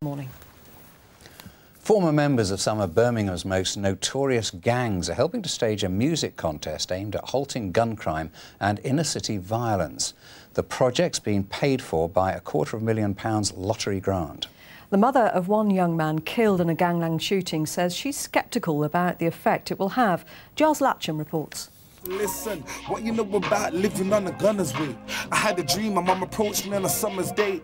Morning. Former members of some of Birmingham's most notorious gangs are helping to stage a music contest aimed at halting gun crime and inner-city violence. The project's being paid for by a £250,000 lottery grant. The mother of one young man killed in a gangland shooting says she's sceptical about the effect it will have. Giles Latcham reports. Listen, what you know about living on a gunner's way? I had a dream, my mum approached me on a summer's day.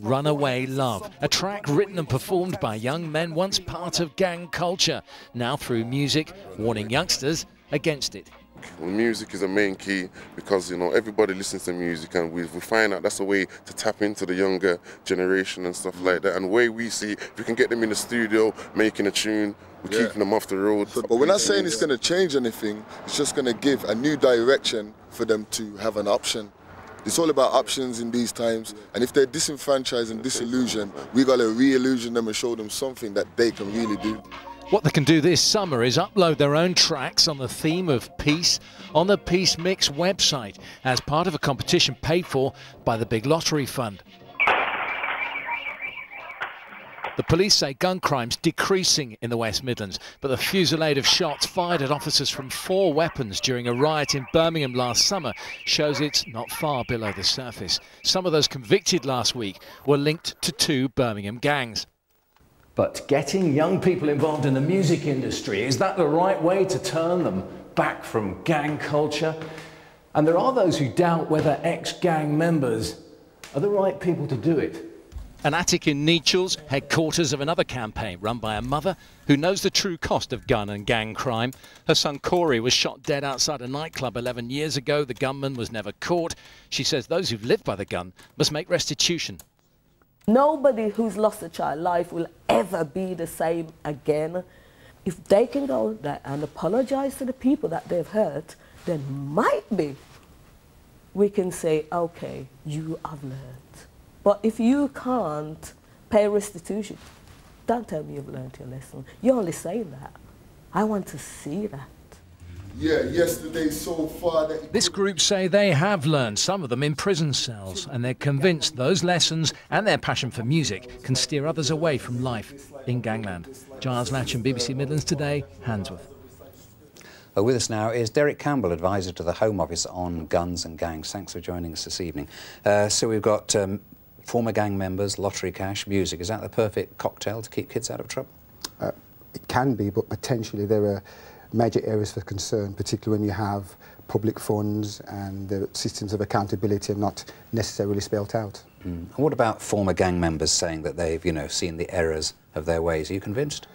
Runaway Love, a track written and performed by young men once part of gang culture, now through music, warning youngsters against it. Well, music is a main key because, you know, everybody listens to music, and we find out that's a way to tap into the younger generation and stuff like that. And the way we see, if we can get them in the studio making a tune, we're keeping them off the road. But we're not saying it's going to change anything. It's just going to give a new direction for them to have an option. It's all about options in these times, and if they're disenfranchised and disillusioned, we got to re-illusion them and show them something that they can really do. What they can do this summer is upload their own tracks on the theme of peace on the Peace Mix website as part of a competition paid for by the Big Lottery Fund. The police say gun crime's decreasing in the West Midlands, but the fusillade of shots fired at officers from 4 weapons during a riot in Birmingham last summer shows it's not far below the surface. Some of those convicted last week were linked to 2 Birmingham gangs. But getting young people involved in the music industry, is that the right way to turn them back from gang culture? And there are those who doubt whether ex-gang members are the right people to do it. An attic in Nechel's, headquarters of another campaign run by a mother who knows the true cost of gun and gang crime. Her son Corey was shot dead outside a nightclub 11 years ago. The gunman was never caught. She says those who've lived by the gun must make restitution. Nobody who's lost a child life will ever be the same again. If they can go there and apologise to the people that they've hurt, then might be we can say, okay, you have learned. But if you can't pay restitution, don't tell me you've learned your lesson. You're only saying that. I want to see that. Yeah, yesterday so far that... This group say they have learned, some of them in prison cells, and they're convinced those lessons and their passion for music can steer others away from life in gangland. Giles Latcham, BBC Midlands Today, Handsworth. Well, with us now is Derek Campbell, advisor to the Home Office on guns and gangs. Thanks for joining us this evening. So we've got former gang members, lottery cash, music. Is that the perfect cocktail to keep kids out of trouble? It can be, but potentially there are major areas for concern, particularly when you have public funds and the systems of accountability are not necessarily spelt out. And what about former gang members saying that they've, you know, seen the errors of their ways? Are you convinced?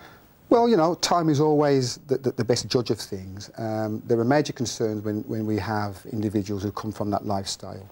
Well, you know, time is always the best judge of things. There are major concerns when we have individuals who come from that lifestyle.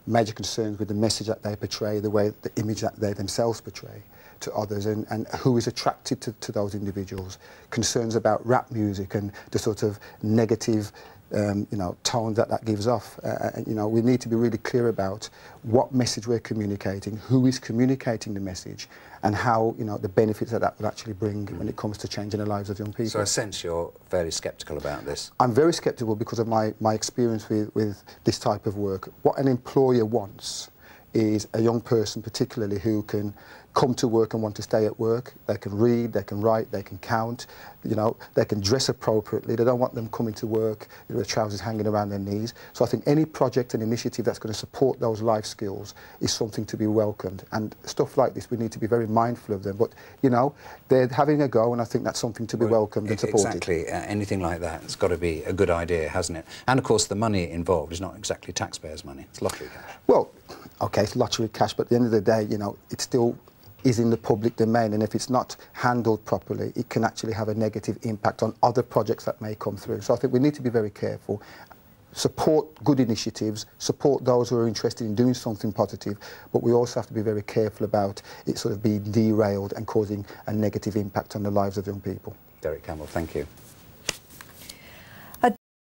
Major concerns with the message that they portray, the image that they themselves portray to others, and who is attracted to those individuals. Concerns about rap music and the sort of negative you know, tone that gives off. You know, we need to be really clear about what message we're communicating, who is communicating the message, and how, you know, the benefits that will actually bring when it comes to changing the lives of young people. So I sense you're fairly sceptical about this. I'm very sceptical because of my experience with this type of work. What an employer wants is a young person particularly who can come to work and want to stay at work. They can read, they can write, they can count, you know, they can dress appropriately. They don't want them coming to work with trousers hanging around their knees. So I think any project and initiative that's going to support those life skills is something to be welcomed. And stuff like this, we need to be very mindful of them. But, you know, they're having a go, and I think that's something to be welcomed and supported. Exactly. Anything like that, it's got to be a good idea, hasn't it? And, of course, the money involved is not exactly taxpayers' money. It's lottery cash. Well, OK, it's lottery cash, but at the end of the day, you know, it still is in the public domain, and if it's not handled properly, it can actually have a negative impact on other projects that may come through. So I think we need to be very careful, support good initiatives, support those who are interested in doing something positive, but we also have to be very careful about it sort of being derailed and causing a negative impact on the lives of young people. Derek Campbell, thank you.